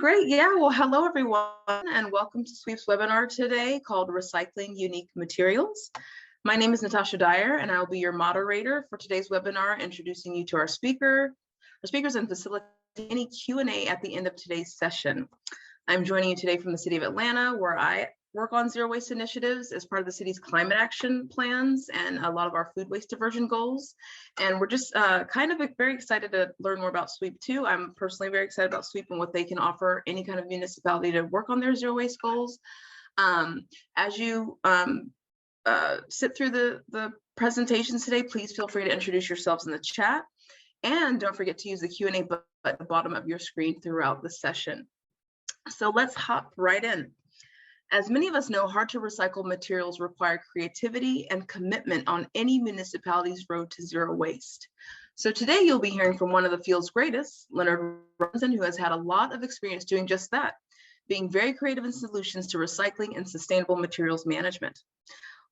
Great. Yeah. Well, hello, everyone, and welcome to SWEEP's webinar today called Recycling Unique Materials. My name is Natasha Dyer, and I'll be your moderator for today's webinar, introducing you to our speakers and facilitating any Q&A at the end of today's session. I'm joining you today from the city of Atlanta, where I work on zero waste initiatives as part of the city's climate action plans and a lot of our food waste diversion goals. And we're just very excited to learn more about SWEEP too. I'm personally very excited about SWEEP and what they can offer any kind of municipality to work on their zero waste goals. As you sit through the presentations today, please feel free to introduce yourselves in the chat. And don't forget to use the Q&A button at the bottom of your screen throughout the session. So let's hop right in. As many of us know, hard to recycle materials require creativity and commitment on any municipality's road to zero waste. So today you'll be hearing from one of the field's greatest, Leonard Robinson, who has had a lot of experience doing just that, being very creative in solutions to recycling and sustainable materials management.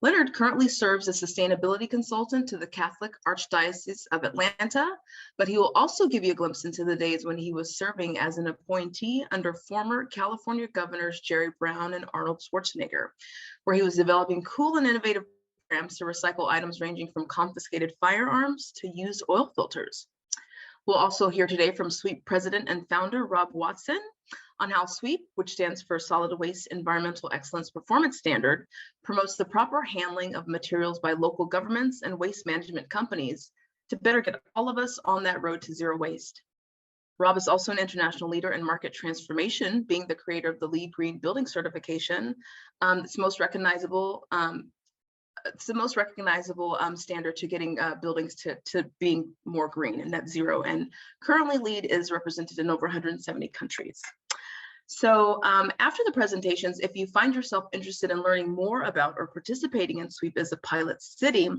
Leonard currently serves as sustainability consultant to the Catholic Archdiocese of Atlanta, but he will also give you a glimpse into the days when he was serving as an appointee under former California governors Jerry Brown and Arnold Schwarzenegger, where he was developing cool and innovative programs to recycle items ranging from confiscated firearms to used oil filters. We'll also hear today from SWEEP president and founder Rob Watson on how SWEEP, which stands for Solid Waste Environmental Excellence Performance Standard, promotes the proper handling of materials by local governments and waste management companies to better get all of us on that road to zero waste. Rob is also an international leader in market transformation, being the creator of the LEED Green Building Certification. It's the most recognizable standard to getting buildings to being more green and net zero. And currently LEED is represented in over 170 countries. So after the presentations, if you find yourself interested in learning more about or participating in SWEEP as a pilot city,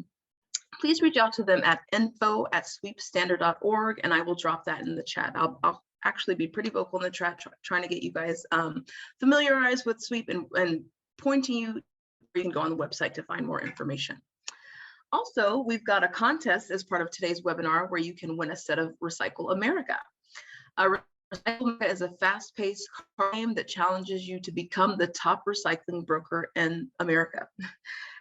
please reach out to them at info@sweepstandard.org, and I will drop that in the chat. I'll actually be pretty vocal in the chat, trying to get you guys familiarized with SWEEP and pointing you where you can go on the website to find more information. Also, we've got a contest as part of today's webinar where you can win a set of Recycle America. Recycle America is a fast-paced game that challenges you to become the top recycling broker in America.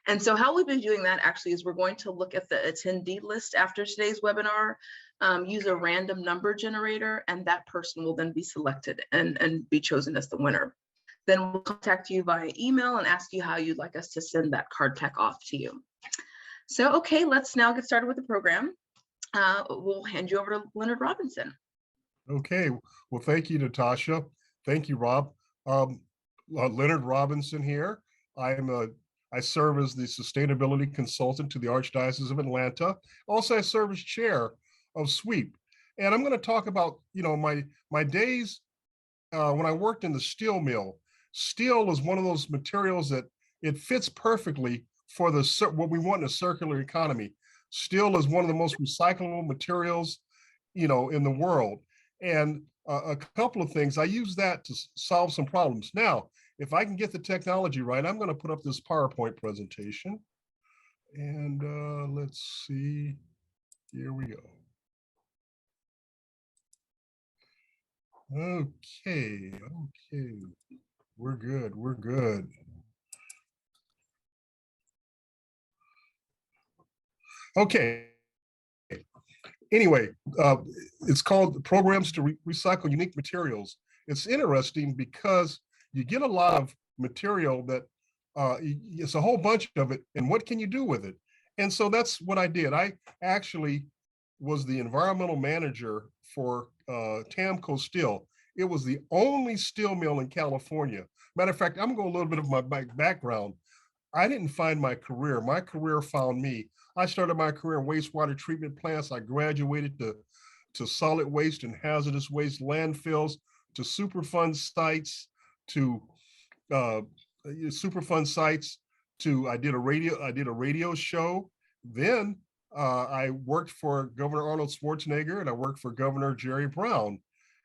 And so how we've been doing that actually is we're going to look at the attendee list after today's webinar, use a random number generator, and that person will then be selected and be chosen as the winner. Then we'll contact you via email and ask you how you'd like us to send that card pack off to you. So, okay, let's now get started with the program. We'll hand you over to Leonard Robinson. Okay, well, thank you, Natasha. Thank you, Rob. Leonard Robinson here. I serve as the sustainability consultant to the Archdiocese of Atlanta. Also, I serve as chair of SWEEP. And I'm going to talk about, my days when I worked in the steel mill. Steel is one of those materials that it fits perfectly for what we want in a circular economy. Steel is one of the most recyclable materials, in the world. And a couple of things, I use that to solve some problems. Now, if I can get the technology right, I'm going to put up this PowerPoint presentation. And let's see, here we go. Okay, we're good. Okay. Anyway, it's called Programs to Recycle Unique Materials. It's interesting because you get a lot of material that it's a whole bunch of it, and what can you do with it? And so that's what I did. I actually was the environmental manager for Tamco Steel. It was the only steel mill in California. Matter of fact, I'm going to go a little bit of my background. I didn't find my career. My career found me. I started my career in wastewater treatment plants. I graduated to solid waste and hazardous waste landfills, to Superfund sites, I did a radio show. Then I worked for Governor Arnold Schwarzenegger, and I worked for Governor Jerry Brown.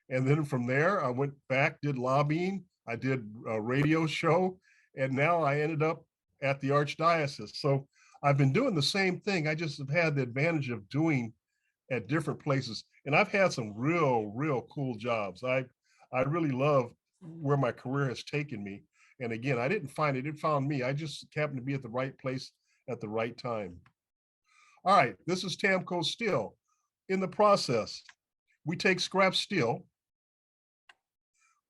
And then from there, I went back, did lobbying. I did a radio show, and now I ended up at the Archdiocese. So I've been doing the same thing. I just have had the advantage of doing at different places. And I've had some real cool jobs. I really love where my career has taken me. And again, I didn't find it, it found me. I just happened to be at the right place at the right time. All right, this is Tamco steel. In the process, we take scrap steel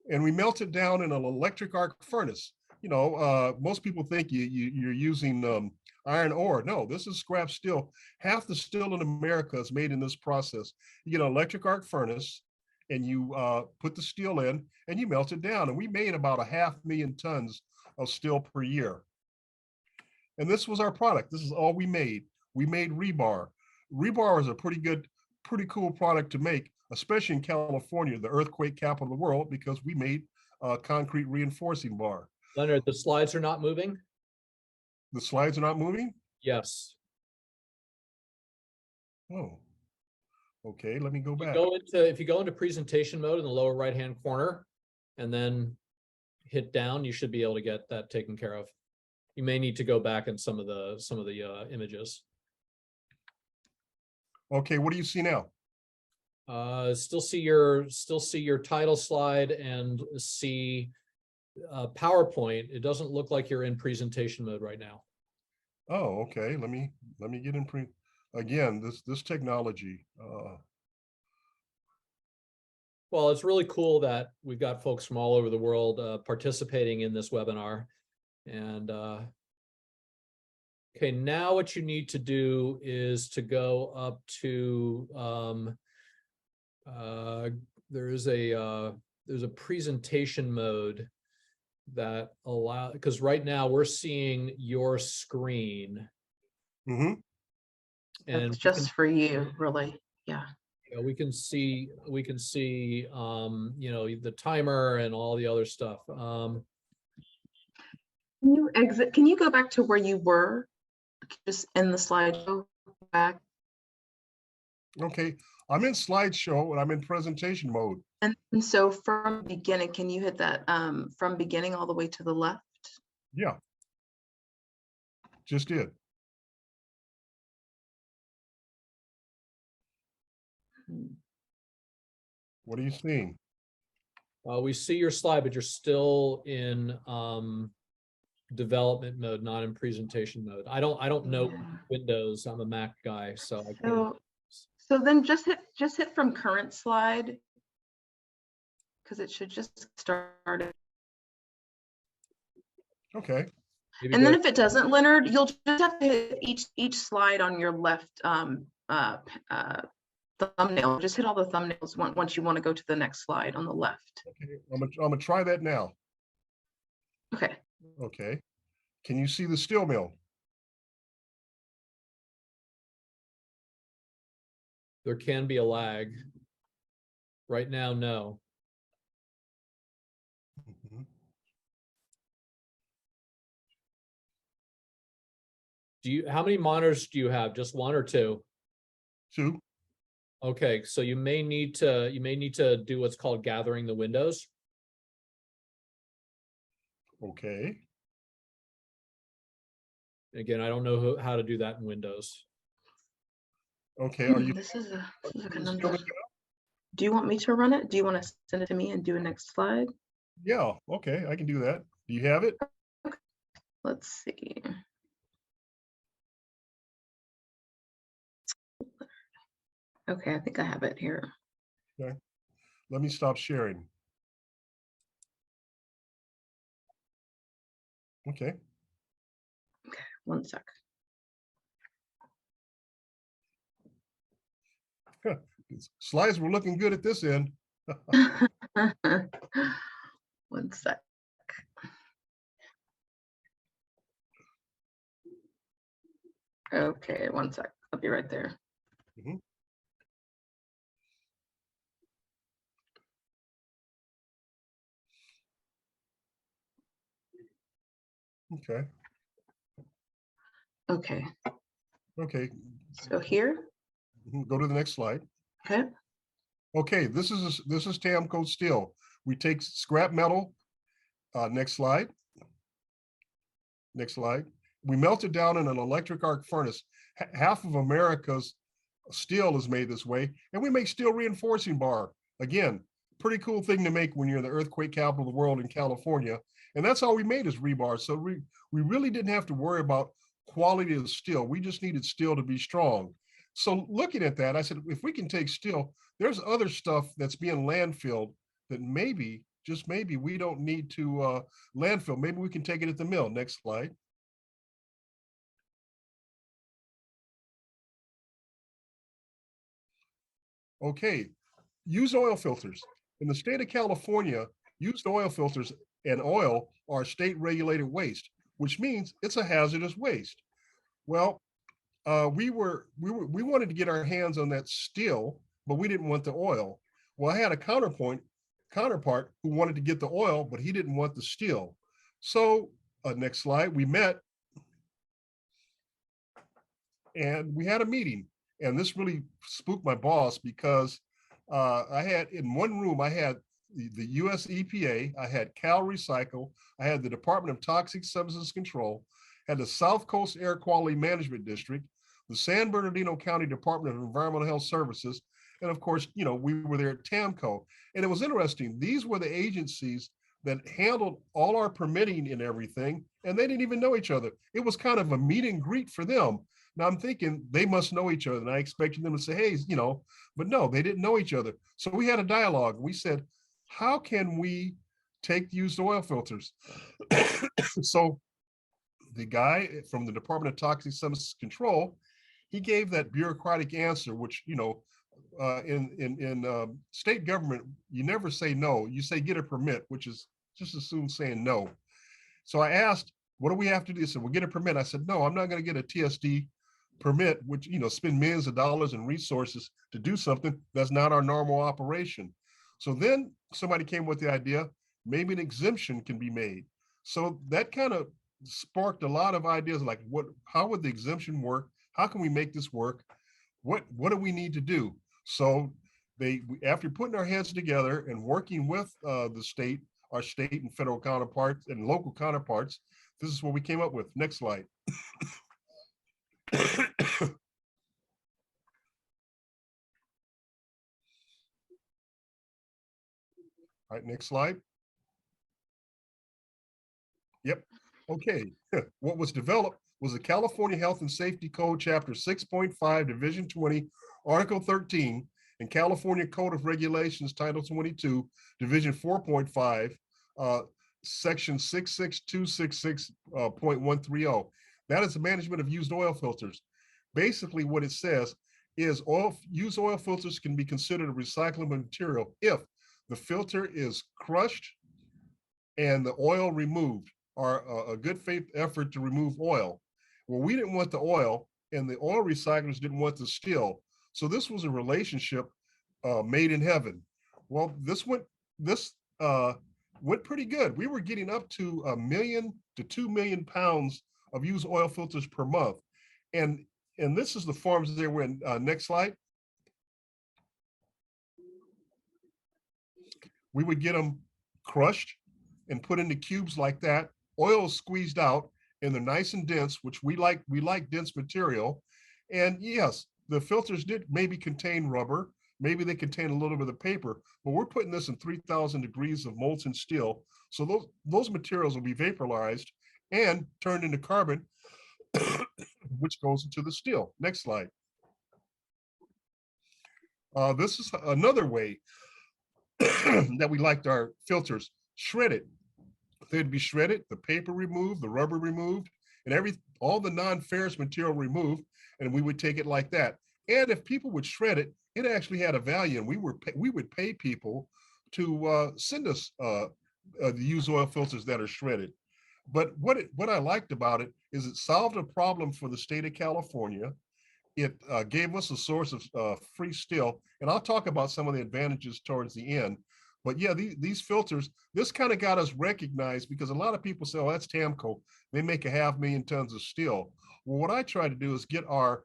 and we melt it down in an electric arc furnace. Most people think you're using iron ore. No, this is scrap steel. Half the steel in America is made in this process. You get an electric arc furnace and you put the steel in and you melt it down. And we made about 500,000 tons of steel per year. And this was our product. This is all we made. We made rebar. Rebar is a pretty cool product to make, especially in California, the earthquake capital of the world, because we made concrete reinforcing bar. Leonard, the slides are not moving? The slides are not moving? Yes. Oh, okay, let me go back. If you go into presentation mode in the lower right-hand corner and then hit down, you should be able to get that taken care of. You may need to go back in some of the images. Okay, what do you see now? Still see your title slide and see PowerPoint. It doesn't look like you're in presentation mode right now. Oh, okay. Let me get in again. This technology. Well, it's really cool that we've got folks from all over the world participating in this webinar. And okay, now what you need to do is to go up to there's a presentation mode that because right now we're seeing your screen. Mm-hmm. And it's just for you, really. Yeah. We can see the timer and all the other stuff. Can you exit? Can you go back to where you were? Just in the slideshow back. Okay, I'm in slideshow and I'm in presentation mode. And so from beginning, can you hit that from beginning all the way to the left? Yeah, just did. What are you seeing? We see your slide, but you're still in development mode, not in presentation mode. I don't know Windows. I'm a Mac guy, so I can't. So then just hit from current slide, because it should just start. Okay. Maybe And then if it doesn't, Leonard, you'll just have to hit each slide on your left thumbnail. Just hit all the thumbnails once you want to go to the next slide on the left. Okay, I'm gonna try that now. Okay. Okay. Can you see the steel mill? there can be a lag. Right now, no. Mhm. How many monitors do you have? Just one or two? Two. Okay, so you may need to do what's called gathering the windows. Okay. Again, I don't know how to do that in Windows. Okay. Are you? This is a conundrum. Do you want me to run it? Do you want to send it to me and do a next slide? Yeah. Okay. I can do that. Do you have it? Let's see. Okay, I think I have it here. Okay. Let me stop sharing. Okay. Okay, one sec. Slides were looking good at this end. One sec. Okay, one sec. I'll be right there. Mhm. Okay. Okay, Okay. so here. Go to the next slide. Okay. Okay, this is TAMCO steel. We take scrap metal. Next slide. Next slide. We melt it down in an electric arc furnace. Half of America's steel is made this way, and we make steel reinforcing bar. Again, pretty cool thing to make when you're in the earthquake capital of the world in California. And that's all we made is rebar. So we really didn't have to worry about quality of steel. We just needed steel to be strong. So looking at that, I said, if we can take steel, there's other stuff that's being landfilled that maybe, just maybe, we don't need to landfill. Maybe we can take it at the mill. Next slide. Okay, used oil filters. In the state of California, used oil filters and oil are state regulated waste, which means it's a hazardous waste. Well, we wanted to get our hands on that steel, but we didn't want the oil. Well, I had a counterpart who wanted to get the oil, but he didn't want the steel. So next slide, we met and we had a meeting. And this really spooked my boss because I had in one room, I had the US EPA, I had Cal Recycle, I had the Department of Toxic Substances Control, had the South Coast Air Quality Management District, the San Bernardino County Department of Environmental Health Services, and of course, you know, we were there at TAMCO. And it was interesting. These were the agencies that handled all our permitting and everything, and they didn't even know each other. It was kind of a meet and greet for them. Now I'm thinking they must know each other, and I expected them to say, hey, you know, but no, they didn't know each other. So we had a dialogue. We said, how can we take used oil filters? So the guy from the Department of Toxic Substances Control, he gave that bureaucratic answer, which, you know, in state government, you never say no. You say get a permit, which is just as soon saying no. So I asked, what do we have to do? He said, well, get a permit. I said, no, I'm not going to get a TSD permit, which, you know, spend millions of dollars and resources to do something that's not our normal operation. So then somebody came with the idea, maybe an exemption can be made. So that kind of sparked a lot of ideas like how would the exemption work? How can we make this work? What do we need to do? So after putting our heads together and working with the state, our state and federal counterparts and local counterparts, this is what we came up with. Next slide. All right, next slide. Yep. Okay. What was developed was the California Health and Safety Code, Chapter 6.5, Division 20, Article 13, and California Code of Regulations, Title 22, Division 4.5, Section 66266.130. That is the management of used oil filters. Basically, what it says is used oil filters can be considered a recyclable material if the filter is crushed and the oil removed, or a good faith effort to remove oil. Well, we didn't want the oil, and the oil recyclers didn't want the steel. So this was a relationship made in heaven. Well, this went pretty good. We were getting up to 1 million to 2 million pounds of used oil filters per month. And this is the farms they were in. Next slide. We would get them crushed and put into cubes like that. Oil is squeezed out, and they're nice and dense, which we like dense material. And yes, the filters did maybe contain rubber, maybe they contain a little bit of paper, but we're putting this in 3,000 degrees of molten steel. So those materials will be vaporized and turned into carbon, which goes into the steel. Next slide. This is another way that we liked our filters shredded. They'd be shredded, the paper removed, the rubber removed, and all the non-ferrous material removed, and we would take it like that. And if people would shred it, it actually had a value, and we would pay people to send us the used oil filters that are shredded. But what I liked about it is it solved a problem for the state of California. It gave us a source of free steel, and I'll talk about some of the advantages towards the end. But yeah, these filters, this kind of got us recognized because a lot of people say, oh, that's TAMCO. They make 500,000 tons of steel. Well, what I try to do is get our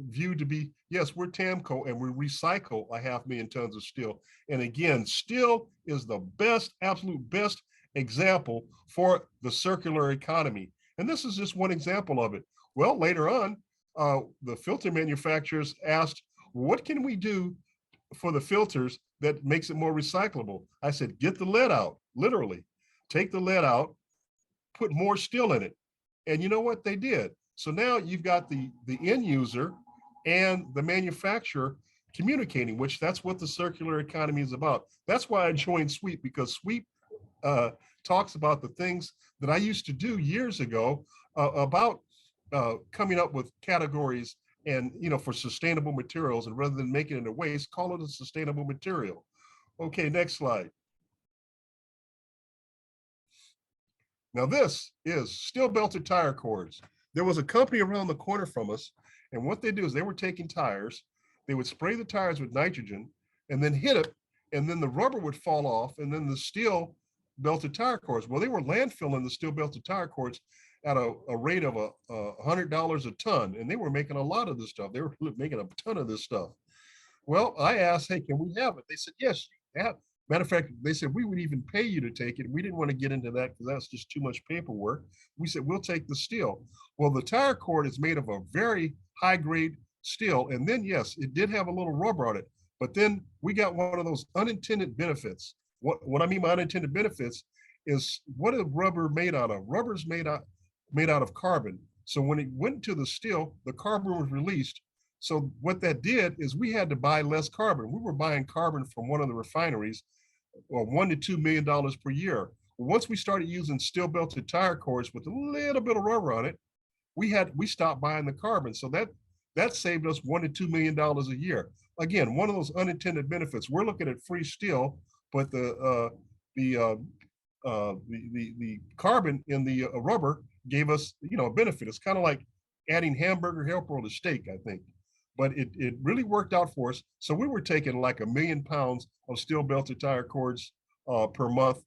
view to be, yes, we're TAMCO and we recycle 500,000 tons of steel. And again, steel is the best, absolute best example for the circular economy. And this is just one example of it. Well, later on, the filter manufacturers asked, what can we do for the filters that makes it more recyclable. I said, get the lead out, literally. Take the lead out, put more steel in it. And you know what they did? So now you've got the end user and the manufacturer communicating, which that's what the circular economy is about. That's why I joined SWEEP, because SWEEP talks about the things that I used to do years ago about coming up with categories and, for sustainable materials, and rather than making it a waste, call it a sustainable material. Okay, next slide. Now this is steel belted tire cords. There was a company around the corner from us, and what they do is they were taking tires, they would spray the tires with nitrogen and then hit it, and then the rubber would fall off, and then the steel belted tire cords. Well, they were landfilling the steel belted tire cords at a rate of $100 a ton, and they were making a lot of this stuff. They were making a ton of this stuff. Well, I asked, hey, can we have it? They said, yes, you have. Matter of fact, they said, we would even pay you to take it. We didn't want to get into that because that's just too much paperwork. We said, we'll take the steel. Well, the tire cord is made of a very high grade steel. And then, yes, it did have a little rubber on it. But then we got one of those unintended benefits. What I mean by unintended benefits is, what is rubber made out of? Rubber's made out of carbon. So when it went to the steel, the carbon was released. So what that did is we had to buy less carbon. We were buying carbon from one of the refineries, or $1 to $2 million per year. Once we started using steel belted tire cords with a little bit of rubber on it, we stopped buying the carbon. So that saved us $1 to $2 million a year. Again, one of those unintended benefits. We're looking at free steel, but the carbon in the rubber gave us, a benefit. It's kind of like adding hamburger helper on a steak, I think. But it really worked out for us. So we were taking like 1 million pounds of steel belted tire cords per month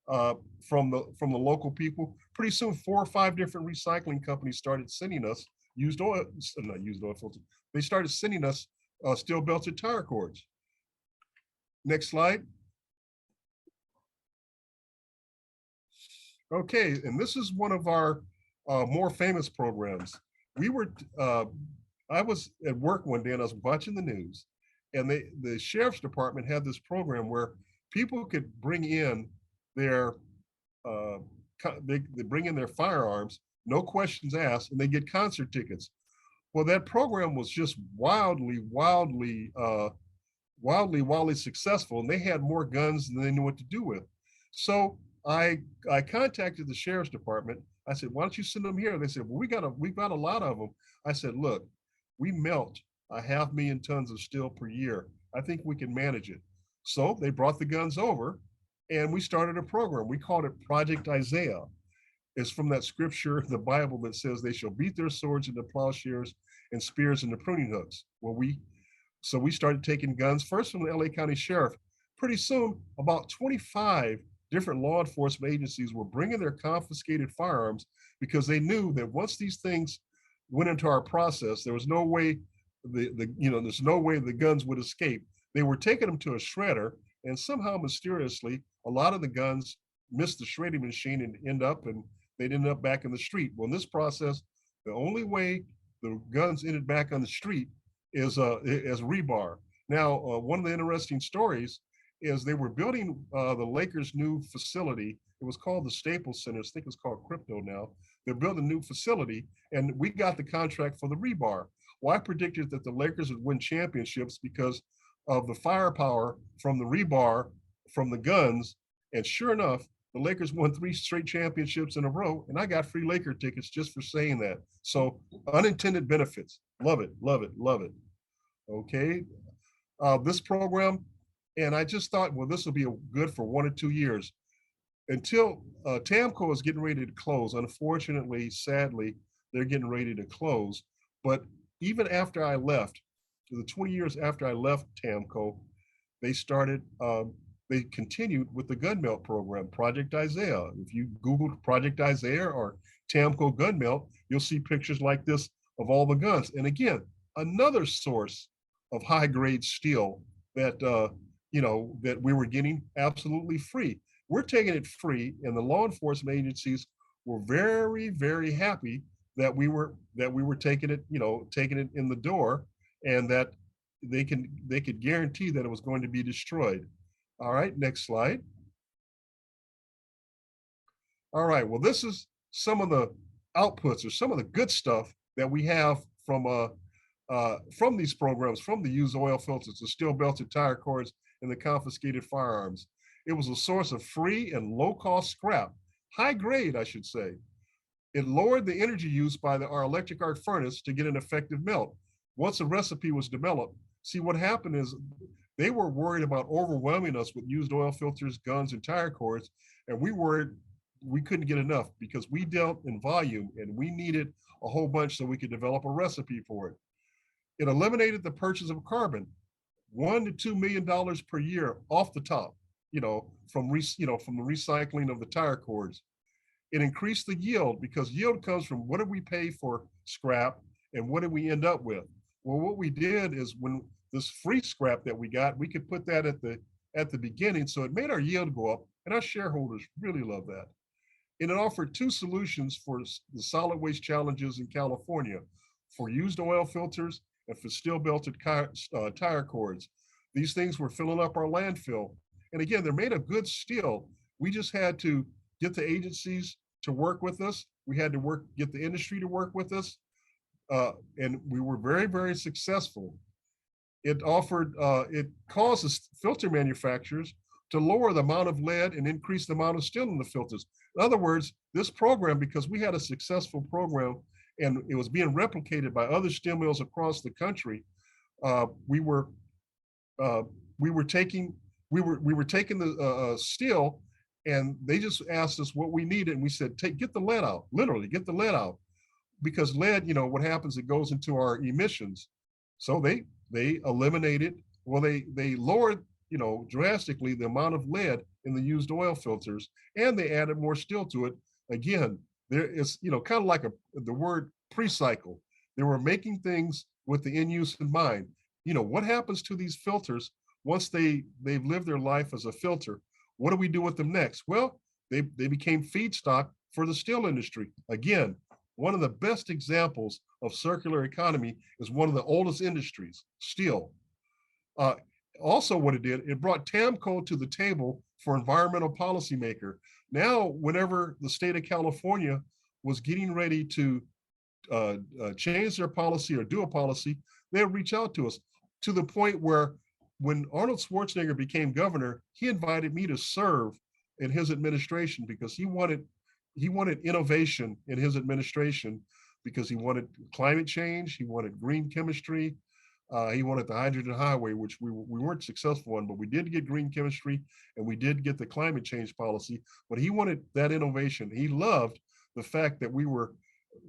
from the local people. Pretty soon, 4 or 5 different recycling companies started sending us not used oil filters. They started sending us steel belted tire cords. Next slide. Okay, and this is one of our more famous programs. I was at work one day and I was watching the news, and the sheriff's department had this program where people could bring in their they bring in their firearms, no questions asked, and they get concert tickets. Well, that program was just wildly successful, and they had more guns than they knew what to do with. So I contacted the sheriff's department. I said, why don't you send them here? They said, well, we've got a lot of them. I said, look, we melt 500,000 tons of steel per year. I think we can manage it. So they brought the guns over, and we started a program. We called it Project Isaiah. It's from that scripture, the Bible, that says they shall beat their swords into plowshares and spears into pruning hooks. Well, so we started taking guns first from the LA County Sheriff. Pretty soon, about 25 different law enforcement agencies were bringing their confiscated firearms, because they knew that once these things went into our process, there was no way there's no way the guns would escape. They were taking them to a shredder, and somehow mysteriously, a lot of the guns missed the shredding machine and they'd end up back in the street. Well, in this process, the only way the guns ended back on the street is as rebar. Now, one of the interesting stories is they were building the Lakers' new facility. It was called the Staples Center. I think it's called Crypto now. They're building a new facility, and we got the contract for the rebar. Well, I predicted that the Lakers would win championships because of the firepower from the rebar, from the guns, and sure enough, the Lakers won 3 straight championships in a row, and I got free Laker tickets just for saying that. So unintended benefits. Love it, love it, love it. Okay, this program, and I just thought, well, this will be good for 1 or 2 years. Until TAMCO is getting ready to close. Unfortunately, sadly, they're getting ready to close. But even after I left, the 20 years after I left TAMCO, they continued with the gun melt program, Project Isaiah. If you Google Project Isaiah or TAMCO gun melt, you'll see pictures like this of all the guns. And again, another source of high grade steel that that we were getting absolutely free. We're taking it free, and the law enforcement agencies were very, very happy that we were taking it, taking it in the door, and that they could guarantee that it was going to be destroyed. All right, next slide. All right, well, this is some of the outputs or some of the good stuff that we have from these programs, from the used oil filters, the steel belted tire cords, and the confiscated firearms. It was a source of free and low cost scrap, high grade, I should say. It lowered the energy use by our electric arc furnace to get an effective melt. Once a recipe was developed, see what happened is they were worried about overwhelming us with used oil filters, guns, and tire cords, and we worried we couldn't get enough because we dealt in volume and we needed a whole bunch so we could develop a recipe for it. It eliminated the purchase of carbon, $1 to $2 million per year off the top, from the recycling of the tire cords. It increased the yield because yield comes from what did we pay for scrap and what did we end up with? Well, what we did is when this free scrap that we got, we could put that at the beginning, so it made our yield go up, and our shareholders really love that. And it offered two solutions for the solid waste challenges in California, for used oil filters and for steel belted tire cords. These things were filling up our landfill. And again, they're made of good steel. We just had to get the agencies to work with us. We had to get the industry to work with us. And we were very, very successful. It causes filter manufacturers to lower the amount of lead and increase the amount of steel in the filters. In other words, this program, because we had a successful program and it was being replicated by other steel mills across the country, we were taking the steel, and they just asked us what we needed, and we said, get the lead out, literally get the lead out, because lead, what happens, it goes into our emissions. So they eliminated, they lowered drastically the amount of lead in the used oil filters, and they added more steel to it. Again, there is, kind of like the word pre-cycle. They were making things with the end use in mind. What happens to these filters once they've lived their life as a filter? What do we do with them next? Well, they became feedstock for the steel industry. Again, one of the best examples of circular economy is one of the oldest industries, steel. Also, what it did, it brought TAMCO to the table for environmental policymaker. Now, whenever the state of California was getting ready to change their policy or do a policy, they would reach out to us, to the point where when Arnold Schwarzenegger became governor, he invited me to serve in his administration because he wanted innovation in his administration, because he wanted climate change, he wanted green chemistry, he wanted the hydrogen highway, which we weren't successful on, but we did get green chemistry and we did get the climate change policy. But he wanted that innovation. He loved the fact that we were,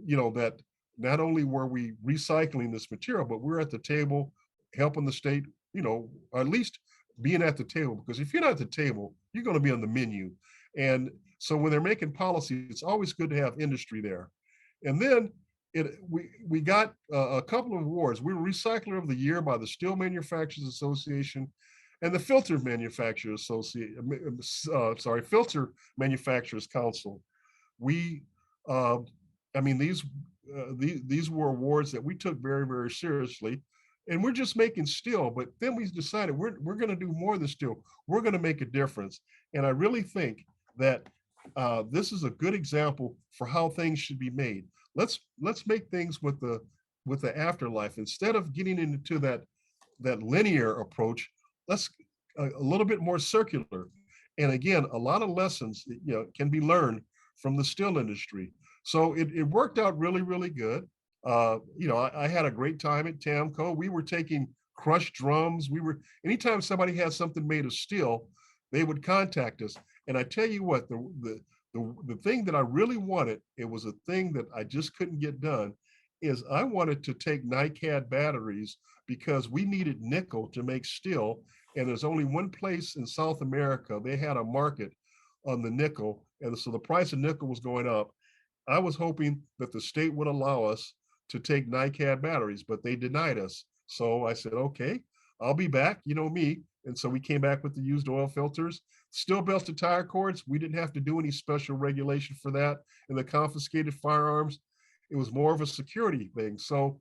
that not only were we recycling this material, but we're at the table helping the state, or at least being at the table, because if you're not at the table, you're going to be on the menu. And so when they're making policy, it's always good to have industry there. And then we got a couple of awards. We were Recycler of the Year by the Steel Manufacturers Association and the Filter Manufacturers Filter Manufacturers Council. These were awards that we took very, very seriously. And we're just making steel, but then we decided we're going to do more than steel. We're going to make a difference. And I really think that this is a good example for how things should be made. Let's make things with the afterlife, instead of getting into that linear approach. Let's a little bit more circular. And again, a lot of lessons can be learned from the steel industry. So it worked out really, really good. I had a great time at TAMCO. We were taking crushed drums. Anytime somebody had something made of steel, they would contact us. And I tell you what, the thing that I really wanted, it was a thing that I just couldn't get done, is I wanted to take NiCad batteries, because we needed nickel to make steel. And there's only one place in South America they had a market on the nickel. And so the price of nickel was going up. I was hoping that the state would allow us to take NiCad batteries, but they denied us. So I said, okay, I'll be back, me. And so we came back with the used oil filters. Steel belted tire cords, we didn't have to do any special regulation for that. And the confiscated firearms, it was more of a security thing. So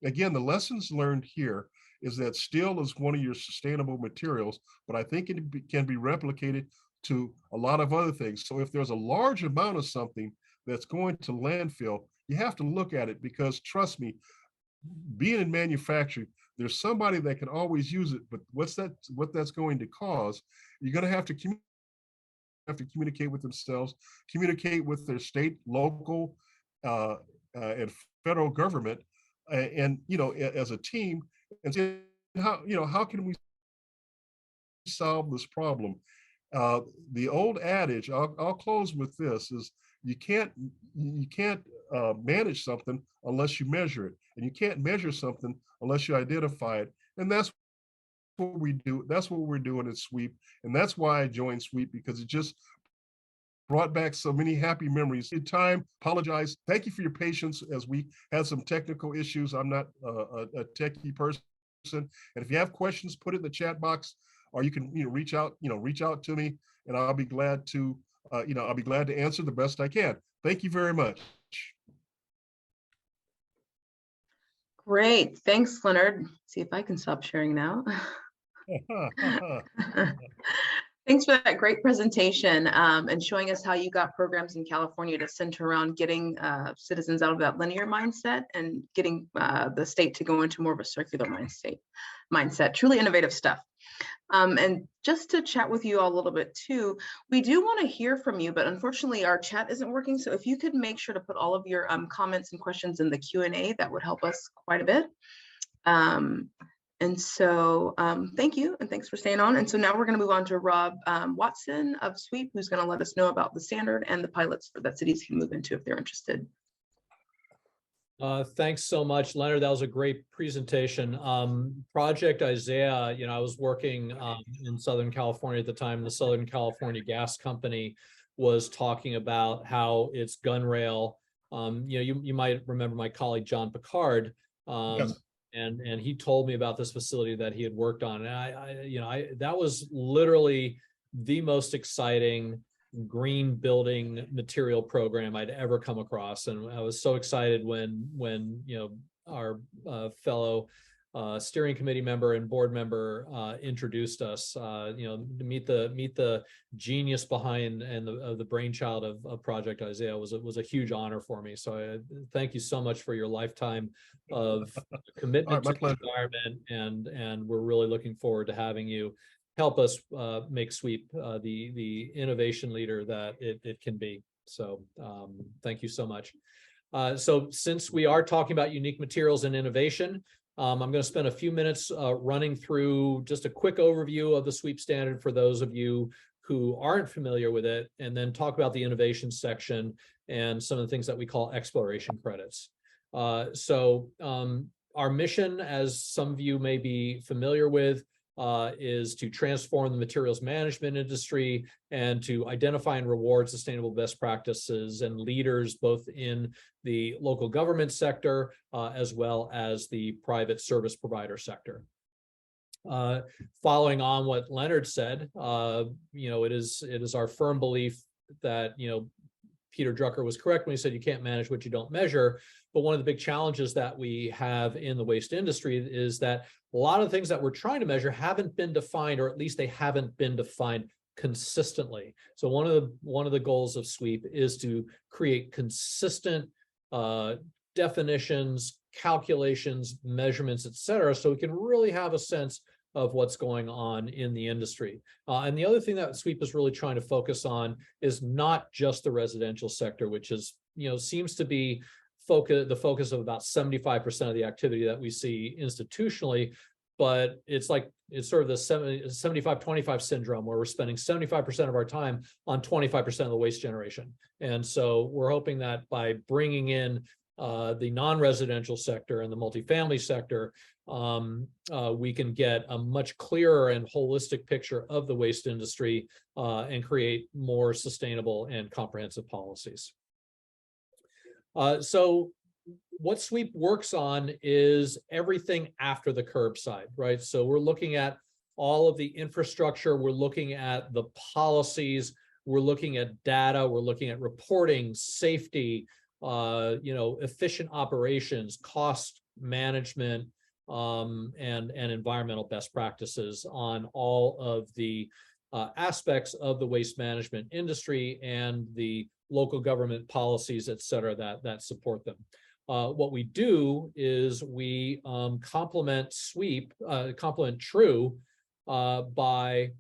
again, the lessons learned here is that steel is one of your sustainable materials, but I think it can be replicated to a lot of other things. So if there's a large amount of something that's going to landfill, you have to look at it, because trust me, being in manufacturing, there's somebody that can always use it, but what that's going to cause, you're going to have to communicate with themselves, communicate with their state, local, and federal government, and as a team, and say, how can we solve this problem? The old adage, I'll close with this, is you can't manage something unless you measure it, and you can't measure something unless you identify it. And that's what we do. That's what we're doing at SWEEP, and that's why I joined SWEEP, because it just brought back so many happy memories. In time, apologize. Thank you for your patience as we had some technical issues. I'm not a techie person, and if you have questions, put it in the chat box, or you can reach out to me, and I'll be glad to answer the best I can. Thank you very much. Great, thanks, Leonard. See if I can stop sharing now. Thanks for that great presentation, and showing us how you got programs in California to center around getting citizens out of that linear mindset and getting the state to go into more of a circular mindset. Truly innovative stuff. And just to chat with you all a little bit too, we do want to hear from you, but unfortunately our chat isn't working. So if you could make sure to put all of your comments and questions in the Q&A, that would help us quite a bit. And so thank you, and thanks for staying on. And so now we're going to move on to Rob Watson of SWEEP, who's going to let us know about the standard and the pilots that cities can move into if they're interested. Thanks so much, Leonard. That was a great presentation. Project Isaiah, I was working in Southern California at the time. The Southern California Gas Company was talking about how its gun rail, you might remember my colleague, John Picard, Yes. and he told me about this facility that he had worked on. And that was literally the most exciting green building material program I'd ever come across, and I was so excited when our fellow steering committee member and board member introduced us. To meet the genius behind and the brainchild of Project Isaiah was a huge honor for me. So I thank you so much for your lifetime of commitment to the environment, and we're really looking forward to having you help us make SWEEP the innovation leader that it can be. So thank you so much. So since we are talking about unique materials and innovation, I'm going to spend a few minutes running through just a quick overview of the SWEEP standard for those of you who aren't familiar with it, and then talk about the innovation section and some of the things that we call exploration credits. So our mission, as some of you may be familiar with, is to transform the materials management industry and to identify and reward sustainable best practices and leaders both in the local government sector as well as the private service provider sector. Following on what Leonard said, it is our firm belief that Peter Drucker was correct when he said you can't manage what you don't measure. But one of the big challenges that we have in the waste industry is that a lot of the things that we're trying to measure haven't been defined, or at least they haven't been defined consistently. So one of the goals of SWEEP is to create consistent definitions, calculations, measurements, et cetera, so we can really have a sense of what's going on in the industry. And the other thing that SWEEP is really trying to focus on is not just the residential sector, which is, seems to be the focus of about 75% of the activity that we see institutionally, but it's sort of the 75-25 syndrome, where we're spending 75% of our time on 25% of the waste generation. And so we're hoping that by bringing in the non-residential sector and the multifamily sector, we can get a much clearer and holistic picture of the waste industry and create more sustainable and comprehensive policies. So what SWEEP works on is everything after the curbside, right? So we're looking at all of the infrastructure, we're looking at the policies, we're looking at data, we're looking at reporting, safety, efficient operations, cost management, and environmental best practices on all of the aspects of the waste management industry and the local government policies, et cetera, that support them. What we do is we complement TRUE by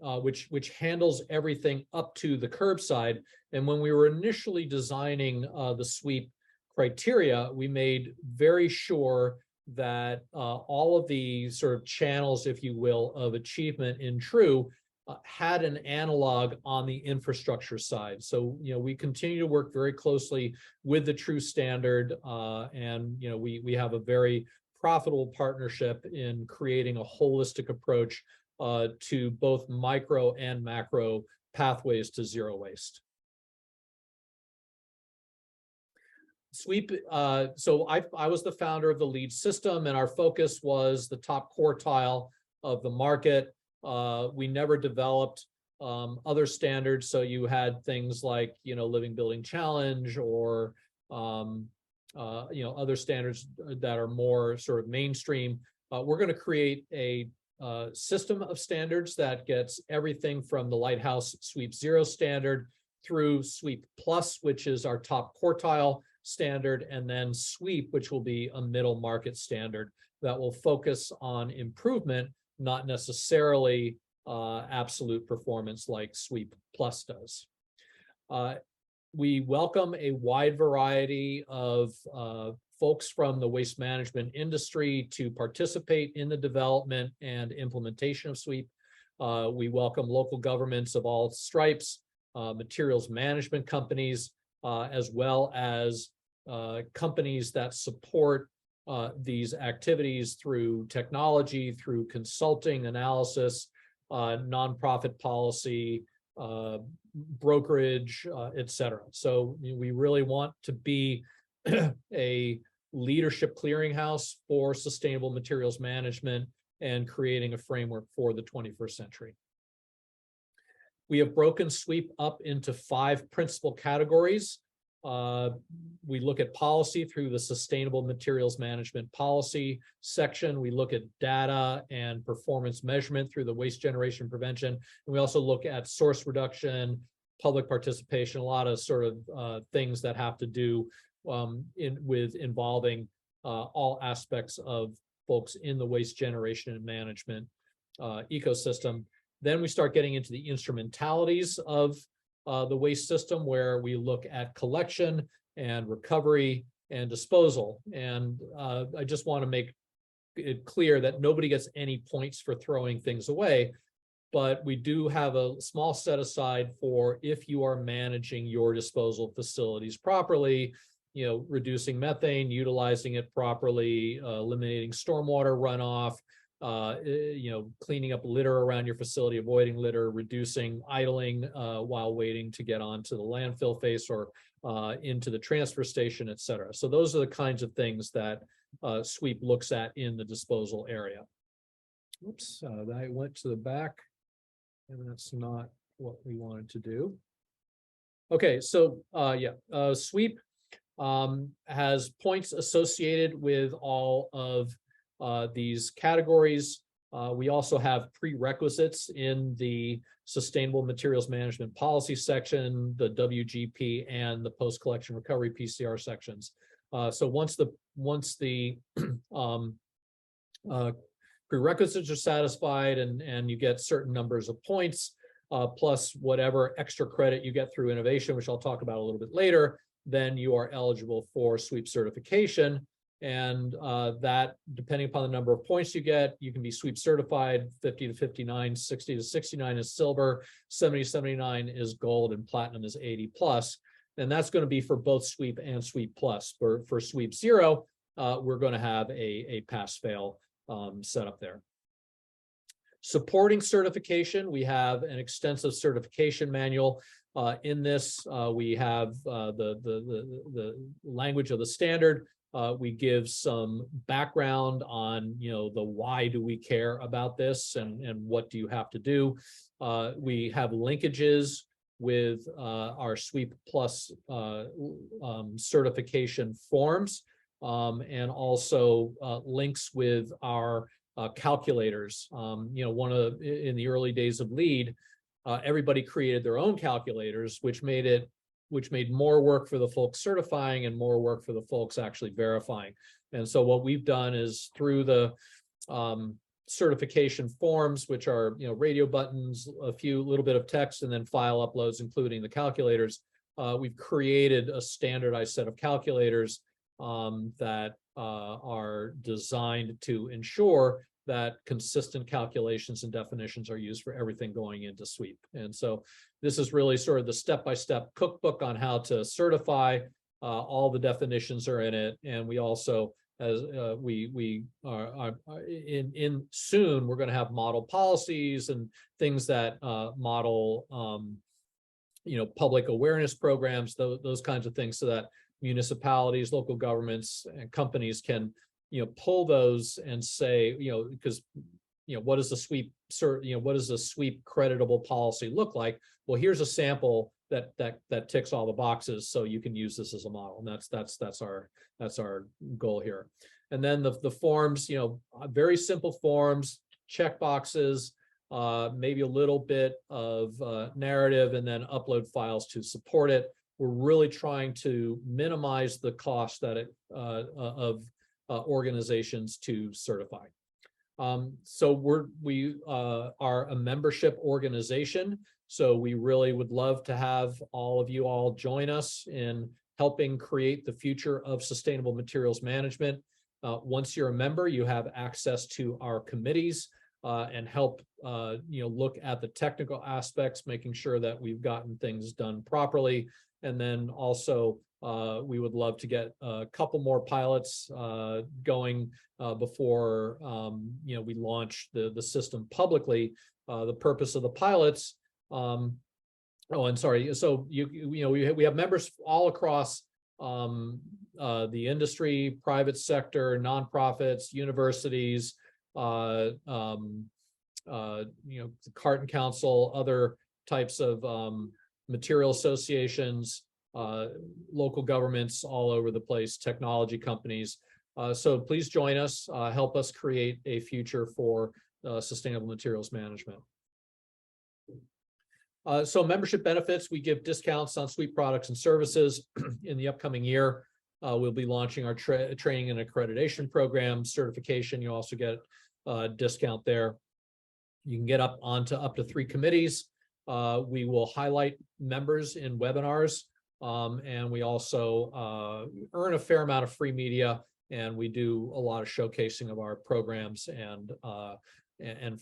which handles everything up to the curbside. And when we were initially designing the sweep criteria, we made very sure that all of the sort of channels, if you will, of achievement in TRUE had an analog on the infrastructure side. So, we continue to work very closely with the TRUE standard, and, we have a very profitable partnership in creating a holistic approach to both micro and macro pathways to zero waste. Sweep, so I was the founder of the LEAD system, and our focus was the top quartile of the market. We never developed other standards, so you had things like, Living Building Challenge or, other standards that are more sort of mainstream. We're going to create a system of standards that gets everything from the Lighthouse Sweep Zero standard through Sweep Plus, which is our top quartile standard, and then Sweep, which will be a middle market standard that will focus on improvement, not necessarily absolute performance like Sweep Plus does. We welcome a wide variety of folks from the waste management industry to participate in the development and implementation of Sweep. We welcome local governments of all stripes, materials management companies, as well as companies that support these activities through technology, through consulting, analysis, nonprofit policy, brokerage, et cetera. So we really want to be a leadership clearinghouse for sustainable materials management and creating a framework for the 21st century. We have broken Sweep up into 5 principal categories. We look at policy through the Sustainable Materials Management Policy section. We look at data and performance measurement through the Waste Generation Prevention. And we also look at source reduction, public participation, a lot of sort of things that have to do with involving all aspects of folks in the waste generation and management ecosystem. Then we start getting into the instrumentalities of the waste system, where we look at collection and recovery and disposal. And I just want to make it clear that nobody gets any points for throwing things away, but we do have a small set aside for if you are managing your disposal facilities properly, reducing methane, utilizing it properly, eliminating stormwater runoff, cleaning up litter around your facility, avoiding litter, reducing idling while waiting to get onto the landfill face or into the transfer station, et cetera. So those are the kinds of things that Sweep looks at in the disposal area. Oops, I went to the back, and that's not what we wanted to do. Okay, so Sweep has points associated with all of these categories. We also have prerequisites in the Sustainable Materials Management Policy section, the WGP, and the Post-Collection Recovery PCR sections. So once the prerequisites are satisfied and you get certain numbers of points, plus whatever extra credit you get through innovation, which I'll talk about a little bit later, then you are eligible for Sweep certification. And that, depending upon the number of points you get, you can be Sweep certified. 50 to 59, 60 to 69 is silver, 70 to 79 is gold, and platinum is 80 plus. And that's going to be for both Sweep and Sweep Plus. For Sweep Zero, we're going to have a pass-fail set up there. Supporting certification, we have an extensive certification manual. In this, we have the language of the standard. We give some background on, the why do we care about this and what do you have to do. We have linkages with our Sweep Plus certification forms. and also links with our calculators. In the early days of LEAD, everybody created their own calculators, which made more work for the folks certifying and more work for the folks actually verifying. And so what we've done is through the certification forms, which are radio buttons, a little bit of text, and then file uploads, including the calculators. We've created a standardized set of calculators that are designed to ensure that consistent calculations and definitions are used for everything going into SWEEP. And so this is really sort of the step-by-step cookbook on how to certify. All the definitions are in it, and we also, as we are in soon, we're going to have model policies and things that model public awareness programs, those kinds of things, so that municipalities, local governments, and companies can pull those and say, because what does the SWEEP what does the SWEEP creditable policy look like? Well, here's a sample that ticks all the boxes, so you can use this as a model. And that's our goal here. And then the forms, very simple forms, check boxes, maybe a little bit of narrative, and then upload files to support it. We're really trying to minimize the cost that of organizations to certify. So we are a membership organization. So we really would love to have all of you all join us in helping create the future of sustainable materials management. Once you're a member, you have access to our committees and help look at the technical aspects, making sure that we've gotten things done properly. And then also we would love to get a couple more pilots going before we launch the system publicly. The purpose of the pilots. And sorry. So we have members all across the industry, private sector, nonprofits, universities, the Carton Council, other types of material associations, local governments all over the place, technology companies. So please join us, help us create a future for sustainable materials management. So membership benefits, we give discounts on SWEEP products and services. In the upcoming year, we'll be launching our training and accreditation program, certification. You also get a discount there. You can get up to 3 committees. We will highlight members in webinars, and we also earn a fair amount of free media, and we do a lot of showcasing of our programs and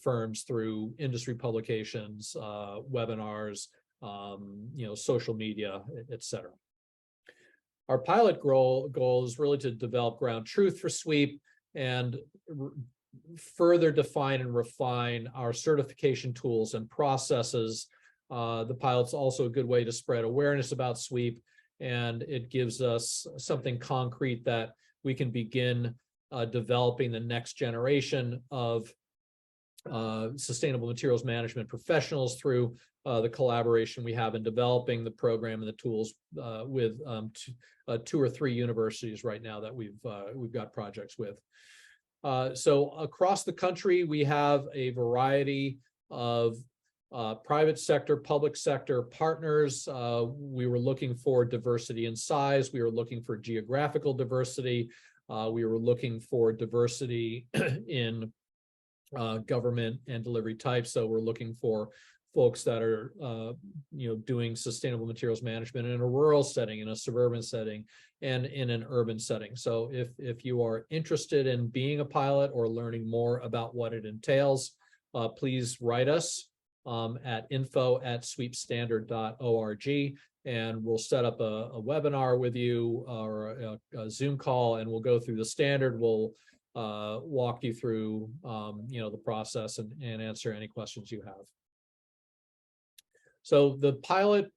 firms through industry publications, webinars, social media, etc. Our pilot goal is really to develop ground truth for SWEEP and further define and refine our certification tools and processes. The pilot's also a good way to spread awareness about SWEEP, and it gives us something concrete that we can begin developing the next generation of sustainable materials management professionals through the collaboration we have in developing the program and the tools with 2 or 3 universities right now that we've got projects with. So across the country, we have a variety of private sector, public sector partners. We were looking for diversity in size. We were looking for geographical diversity. We were looking for diversity in government and delivery types. So we're looking for folks that are doing sustainable materials management in a rural setting, in a suburban setting, and in an urban setting. So if you are interested in being a pilot or learning more about what it entails, please write us at info@sweepstandard.org, and we'll set up a webinar with you or a Zoom call, and we'll go through the standard. We'll walk you through the process and answer any questions you have. So the pilot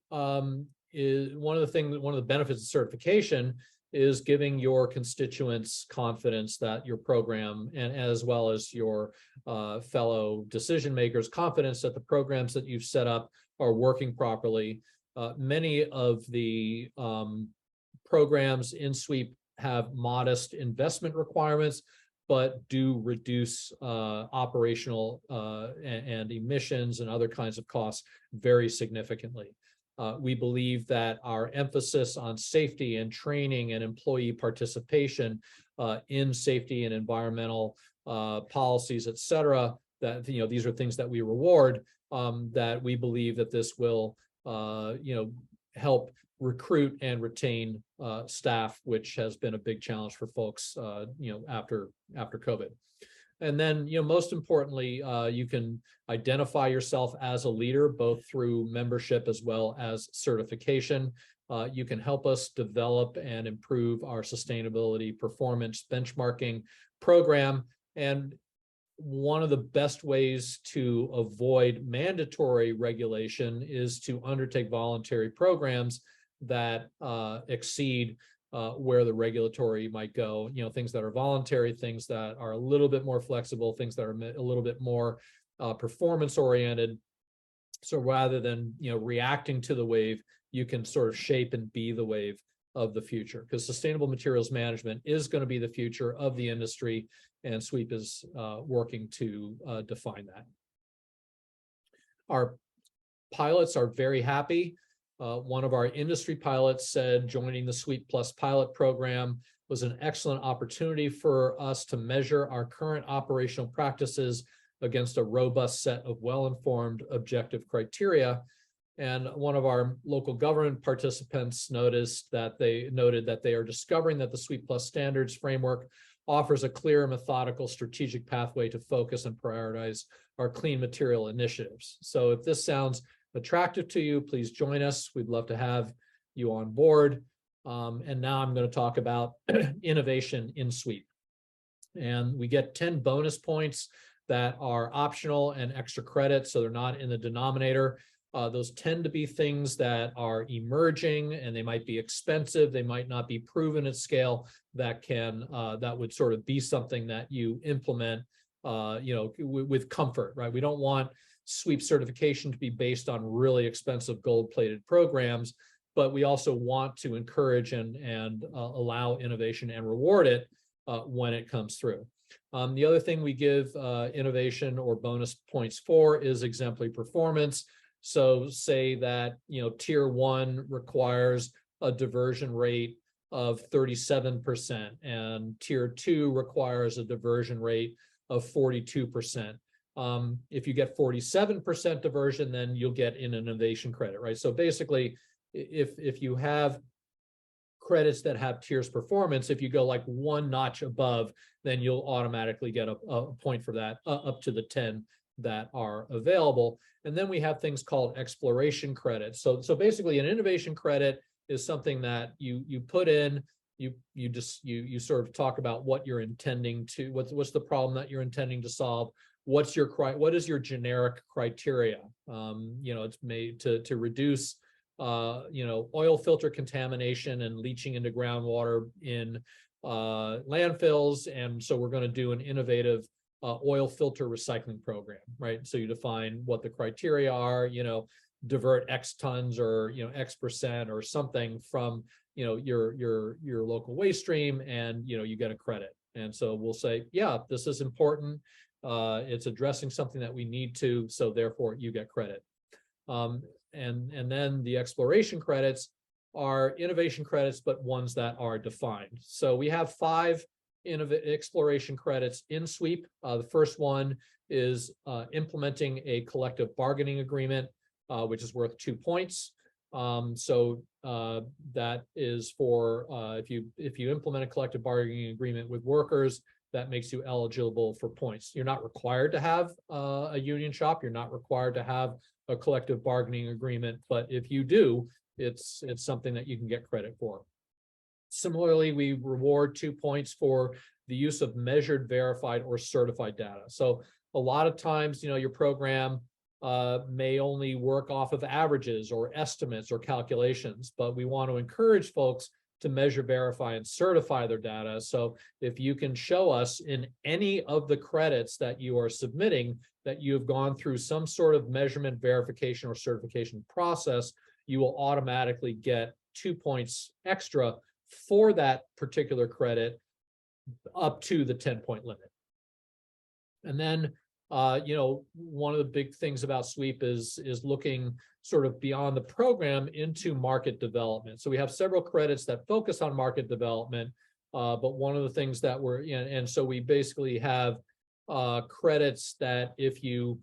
is one of the benefits of certification is giving your constituents confidence that your program, and as well as your fellow decision makers, confidence that the programs that you've set up are working properly. Many of the programs in SWEEP have modest investment requirements, but do reduce operational and emissions and other kinds of costs very significantly. We believe that our emphasis on safety and training and employee participation in safety and environmental policies, et cetera, that these are things that we reward, that we believe that this will help recruit and retain staff, which has been a big challenge for folks after COVID. And then, most importantly, you can identify yourself as a leader, both through membership as well as certification. You can help us develop and improve our sustainability performance benchmarking program. And one of the best ways to avoid mandatory regulation is to undertake voluntary programs that exceed where the regulatory might go, things that are voluntary, things that are a little bit more flexible, things that are a little bit more performance oriented. So rather than, reacting to the wave, you can sort of shape and be the wave of the future, because sustainable materials management is going to be the future of the industry, and SWEEP is working to define that. Our pilots are very happy. One of our industry pilots said joining the SWEEP Plus pilot program was an excellent opportunity for us to measure our current operational practices against a robust set of well-informed objective criteria. And one of our local government participants noted that they are discovering that the SWEEP Plus standards framework offers a clear, methodical, strategic pathway to focus and prioritize our clean material initiatives. So if this sounds attractive to you, please join us. We'd love to have you on board. And now I'm going to talk about innovation in SWEEP. And we get 10 bonus points that are optional and extra credit, so they're not in the denominator. Those tend to be things that are emerging, and they might be expensive. They might not be proven at scale. That would sort of be something that you implement, with comfort, right? We don't want SWEEP certification to be based on really expensive gold-plated programs, but we also want to encourage and allow innovation and reward it when it comes through. The other thing we give innovation or bonus points for is exemplary performance. So say that, tier 1 requires a diversion rate of 37%, and tier 2 requires a diversion rate of 42%. If you get 47% diversion, then you'll get an innovation credit, right? So basically, if you have credits that have tiers performance, if you go like one notch above, then you'll automatically get a point for that up to the 10 that are available. And then we have things called exploration credits. So basically an innovation credit is something that you put in, you sort of talk about what you're intending to, what's the problem that you're intending to solve, what is your generic criteria. It's made to reduce oil filter contamination and leaching into groundwater in landfills. And so we're going to do an innovative oil filter recycling program, right? So you define what the criteria are, divert X tons or, X percent or something from, your local waste stream, and, you get a credit. And so we'll say, yeah, this is important. It's addressing something that we need to, so therefore you get credit. And then the exploration credits are innovation credits, but ones that are defined. So we have 5 exploration credits in SWEEP. The first one is implementing a collective bargaining agreement, which is worth 2 points. So that is for if you implement a collective bargaining agreement with workers, that makes you eligible for points. You're not required to have a union shop. You're not required to have a collective bargaining agreement, but if you do, it's something that you can get credit for. Similarly, we reward 2 points for the use of measured, verified, or certified data. So a lot of times, your program may only work off of averages or estimates or calculations, but we want to encourage folks to measure, verify, and certify their data. So if you can show us in any of the credits that you are submitting that you have gone through some sort of measurement, verification, or certification process, you will automatically get 2 points extra for that particular credit up to the 10-point limit. And then, one of the big things about SWEEP is looking sort of beyond the program into market development. So we have several credits that focus on market development, but one of the things that and so we basically have credits that if you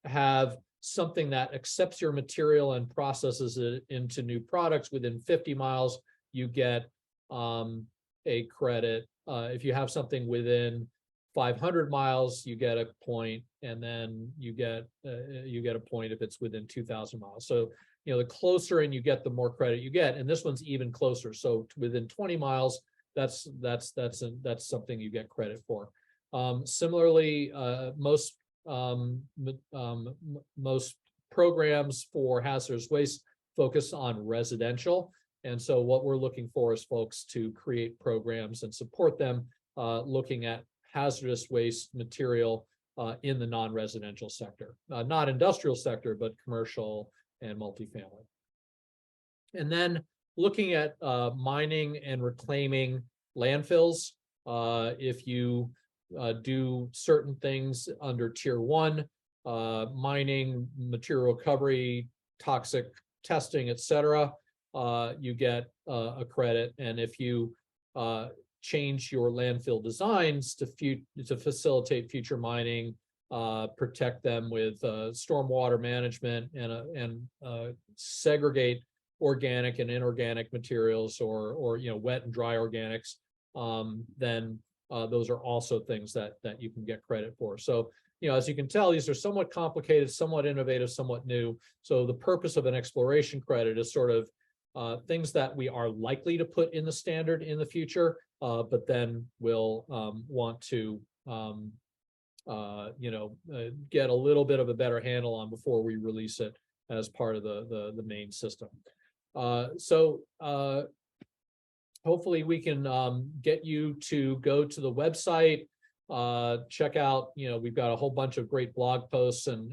have something that accepts your material and processes it into new products within 50 miles, you get a credit. If you have something within 500 miles, you get a point, and then you get a point if it's within 2,000 miles. So the closer in you get, the more credit you get, and this one's even closer. So within 20 miles, that's something you get credit for. Similarly, most programs for hazardous waste focus on residential, and so what we're looking for is folks to create programs and support them, looking at hazardous waste material in the non-residential sector, not industrial sector, but commercial and multifamily. And then looking at mining and reclaiming landfills. If you do certain things under Tier 1, mining, material recovery, toxic testing, etc., you get a credit. And if you change your landfill designs to facilitate future mining, protect them with stormwater management, and segregate organic and inorganic materials, or wet and dry organics, then those are also things that you can get credit for. So as you can tell, these are somewhat complicated, somewhat innovative, somewhat new. So the purpose of an exploration credit is sort of things that we are likely to put in the standard in the future, but then we'll want to get a little bit of a better handle on before we release it as part of the main system. So hopefully we can get you to go to the website, check out, we've got a whole bunch of great blog posts and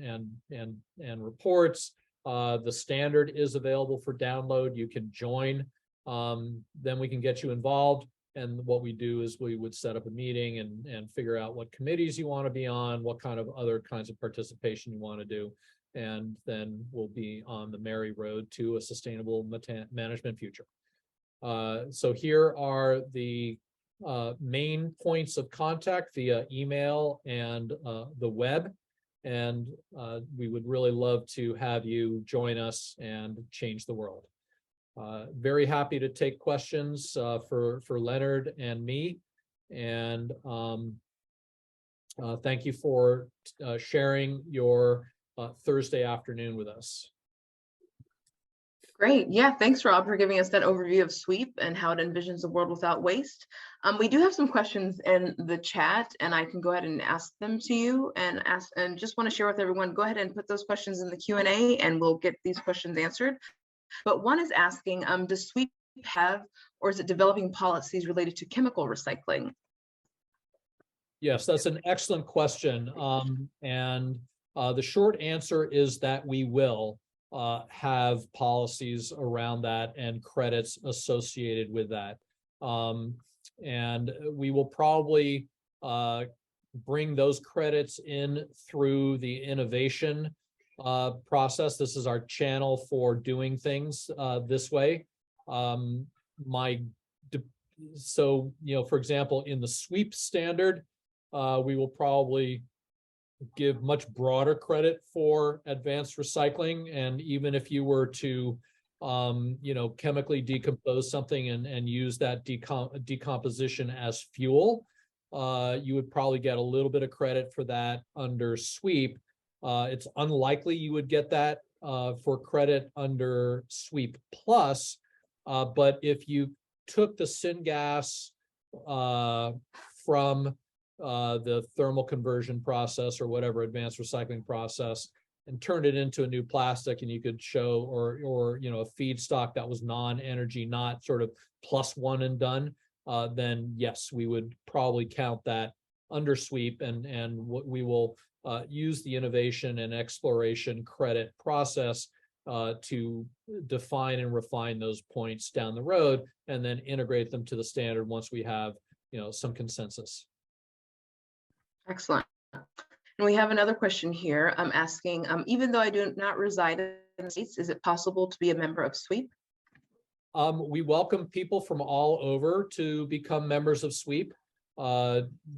reports. The standard is available for download. You can join. Then we can get you involved. And what we do is we would set up a meeting and figure out what committees you want to be on, what kind of other kinds of participation you want to do. And then we'll be on the merry road to a sustainable management future. So here are the main points of contact via email and the web. And we would really love to have you join us and change the world. Very happy to take questions for Leonard and me. And thank you for sharing your Thursday afternoon with us. Great. Yeah, thanks, Rob, for giving us that overview of SWEEP and how it envisions a world without waste. We do have some questions in the chat, and I can go ahead and ask them to you, and just want to share with everyone, go ahead and put those questions in the Q&A, and we'll get these questions answered. But one is asking, does SWEEP have, or is it developing policies related to chemical recycling? Yes, that's an excellent question. And the short answer is that we will have policies around that and credits associated with that. And we will probably bring those credits in through the innovation process. This is our channel for doing things this way. So, for example, in the SWEEP standard, we will probably give much broader credit for advanced recycling. And even if you were to, chemically decompose something and use that decomposition as fuel, you would probably get a little bit of credit for that under SWEEP. It's unlikely you would get that for credit under SWEEP Plus, but if you took the syngas from the thermal conversion process or whatever advanced recycling process and turned it into a new plastic, and you could show, or a feedstock that was non-energy, not sort of plus one and done, then yes, we would probably count that under SWEEP, and what we will use the innovation and exploration credit process to define and refine those points down the road, and then integrate them to the standard once we have, some consensus. Excellent. And we have another question here. I'm asking, even though I do not reside in the States, is it possible to be a member of SWEEP? We welcome people from all over to become members of SWEEP.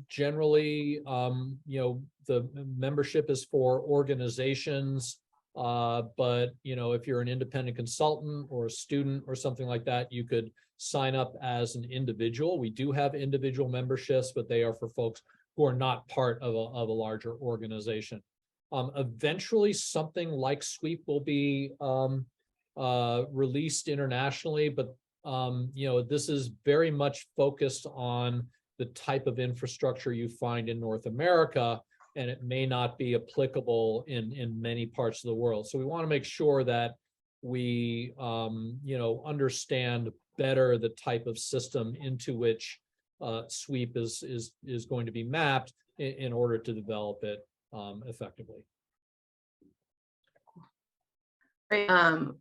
Generally, the membership is for organizations, but if you're an independent consultant or a student or something like that, you could sign up as an individual. We do have individual memberships, but they are for folks who are not part of a larger organization. Eventually, something like SWEEP will be released internationally, but this is very much focused on the type of infrastructure you find in North America, and it may not be applicable in many parts of the world. So we want to make sure that we understand better the type of system into which SWEEP is going to be mapped in order to develop it effectively.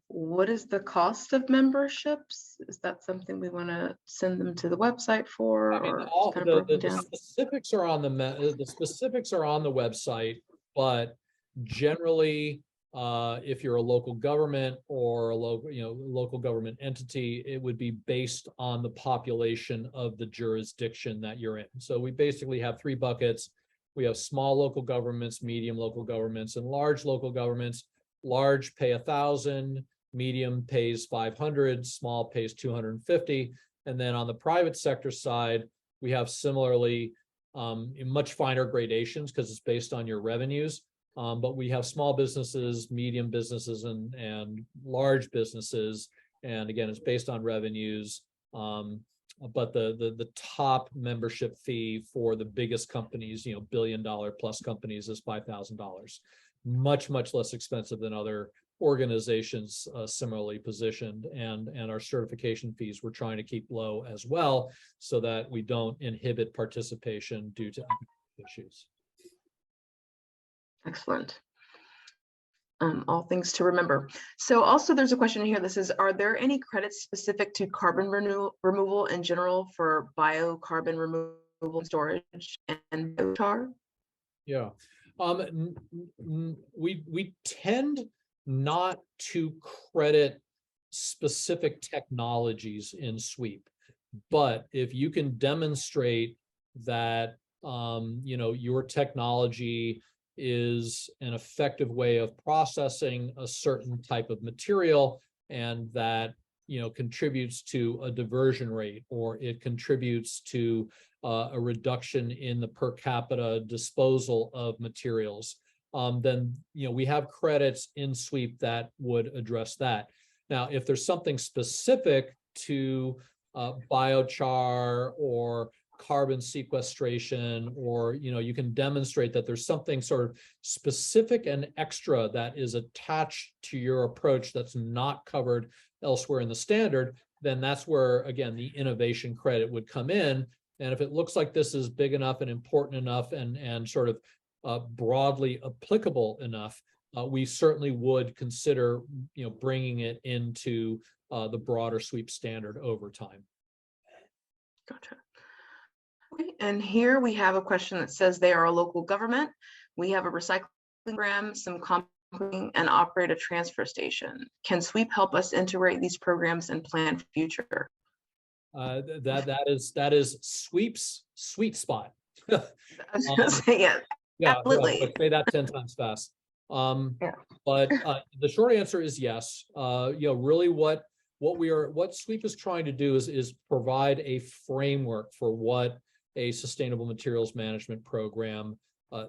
What is the cost of memberships? Is that something we want to send them to the website for? I mean, or kind of the specifics are on the specifics are on the website, but generally, if you're a local government or a local government entity, it would be based on the population of the jurisdiction that you're in. So we basically have three buckets. We have small local governments, medium local governments, and large local governments. Large pay 1,000, medium pays 500, small pays 250. And then on the private sector side, we have similarly much finer gradations because it's based on your revenues. But we have small businesses, medium businesses, and large businesses. And again, it's based on revenues. But the top membership fee for the biggest companies, $1 billion plus companies, is $5,000. Much less expensive than other organizations similarly positioned, and our certification fees we're trying to keep low as well, so that we don't inhibit participation due to issues. Excellent. All things to remember. So also there's a question here that says, are there any credits specific to carbon removal in general for biocarbon removal, storage, and biochar? Yeah. We tend not to credit specific technologies in SWEEP, but if you can demonstrate that your technology is an effective way of processing a certain type of material, and that contributes to a diversion rate, or it contributes to a reduction in the per capita disposal of materials, then we have credits in SWEEP that would address that. Now, if there's something specific to biochar or carbon sequestration, or you can demonstrate that there's something sort of specific and extra that is attached to your approach that's not covered elsewhere in the standard, then that's where, again, the innovation credit would come in. And if it looks like this is big enough and important enough and sort of broadly applicable enough, we certainly would consider bringing it into the broader SWEEP standard over time. Gotcha. Okay, and here we have a question that says they are a local government. We have a recycling program, some composting, and operate a transfer station. Can SWEEP help us integrate these programs and plan for future? That is SWEEP's sweet spot. I was gonna say, yeah, absolutely. Yeah, say that 10 times fast. Yeah. But the short answer is yes. Really what SWEEP is trying to do is provide a framework for what a sustainable materials management program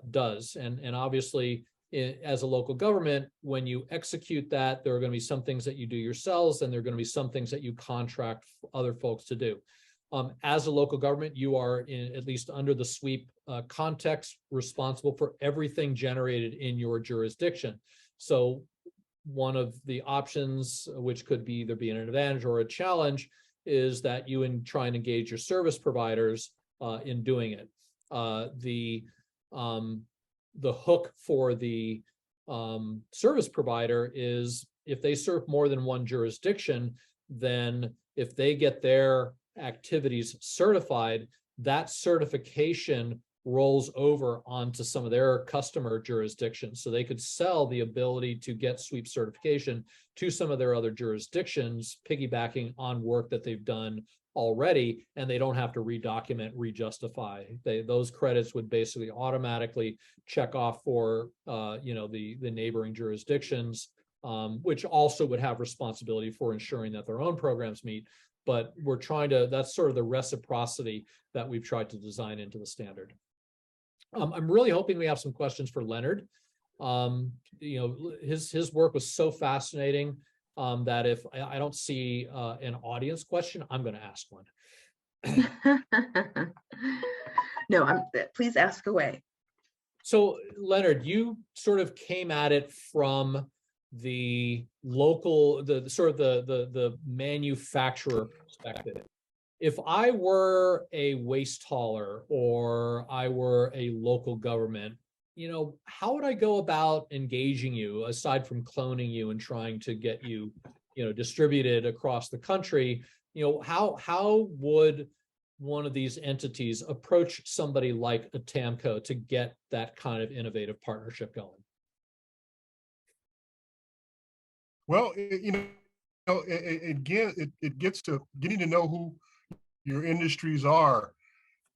does. And obviously, as a local government, when you execute that, there are going to be some things that you do yourselves, and there are going to be some things that you contract other folks to do. As a local government, you are, at least under the SWEEP context, responsible for everything generated in your jurisdiction. So one of the options, which could be either be an advantage or a challenge, is that you try and engage your service providers in doing it. The hook for the service provider is if they serve more than one jurisdiction, then if they get their activities certified, that certification rolls over onto some of their customer jurisdictions. So they could sell the ability to get sweep certification to some of their other jurisdictions, piggybacking on work that they've done already, and they don't have to redocument, rejustify. Those credits would basically automatically check off for the neighboring jurisdictions, which also would have responsibility for ensuring that their own programs meet. But we're trying to, that's sort of the reciprocity that we've tried to design into the standard. I'm really hoping we have some questions for Leonard. His work was so fascinating that if I don't see an audience question, I'm going to ask one. No, please ask away. So Leonard, you sort of came at it from the local, the manufacturer perspective. If I were a waste hauler or I were a local government, how would I go about engaging you aside from cloning you and trying to get you, distributed across the country? How would one of these entities approach somebody like a TAMCO to get that kind of innovative partnership going? Well, again, it gets to getting to know who your industries are.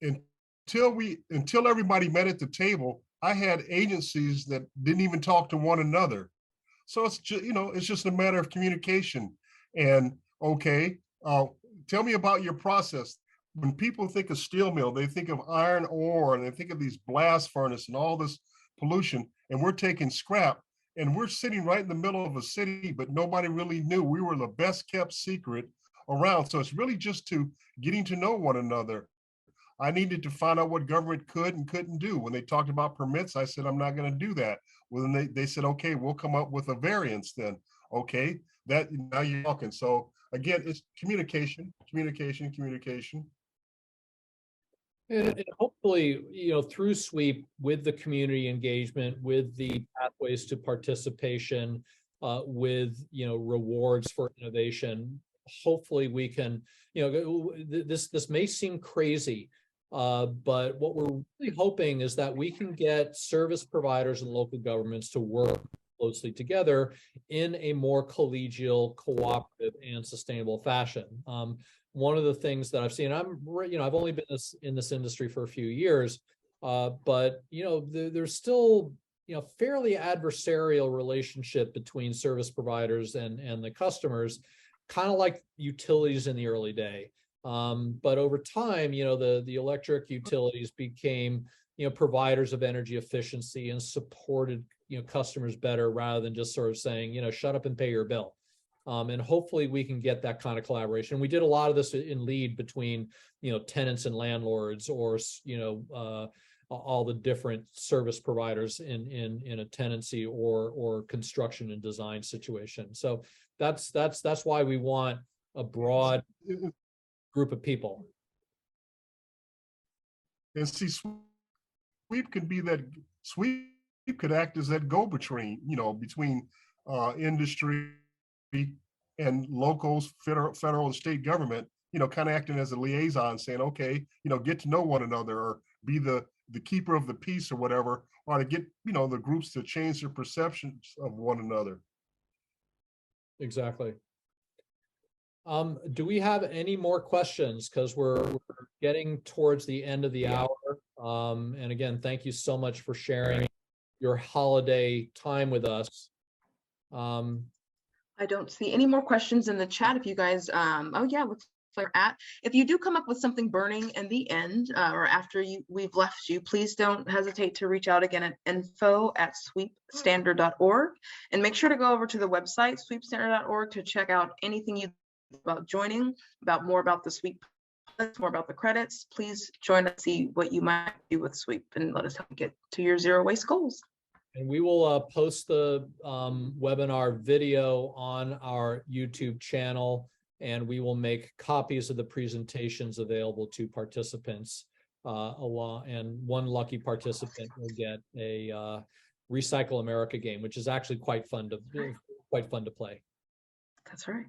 Until everybody met at the table, I had agencies that didn't even talk to one another. So it's just, it's just a matter of communication. And okay, tell me about your process. When people think of steel mill, they think of iron ore and they think of these blast furnace and all this pollution, and we're taking scrap and we're sitting right in the middle of a city, but nobody really knew. We were the best kept secret around. So it's really just to getting to know one another. I needed to find out what government could and couldn't do. When they talked about permits, I said, I'm not going to do that. Well, then they said, okay, we'll come up with a variance then. Okay, that now you're talking. So again, it's communication. And hopefully, through SWEEP, with the community engagement, with the pathways to participation, with, rewards for innovation, hopefully we can, this may seem crazy, but what we're really hoping is that we can get service providers and local governments to work closely together in a more collegial, cooperative, and sustainable fashion. One of the things that I've seen, I've only been in this industry for a few years, but there's still fairly adversarial relationship between service providers and the customers, kind of like utilities in the early day. But over time, the electric utilities became providers of energy efficiency and supported customers better rather than just sort of saying shut up and pay your bill. And hopefully we can get that kind of collaboration. We did a lot of this in LEED between tenants and landlords, or all the different service providers in a tenancy or construction and design situation. So that's why we want a broad group of people. And see, SWEEP could be that. SWEEP could act as that go-between, between industry and locals, federal and state government, kind of acting as a liaison, saying, okay, get to know one another, or be the keeper of the peace or whatever, or to get, the groups to change their perceptions of one another. Exactly. Do we have any more questions? Because we're getting towards the end of the hour. And again, thank you so much for sharing your holiday time with us. I don't see any more questions in the chat. If you guys, oh yeah, looks like we're at. If you do come up with something burning in the end, or after we've left you, please don't hesitate to reach out again at info@sweepstandard.org, and make sure to go over to the website sweepstandard.org to check out anything you about joining, more about the SWEEP, more about the credits. Please join us, see what you might do with SWEEP, and let us help you get to your zero waste goals. And we will post the webinar video on our YouTube channel, and we will make copies of the presentations available to participants. And one lucky participant will get a Recycle America game, which is actually quite fun to quite fun to play. That's right.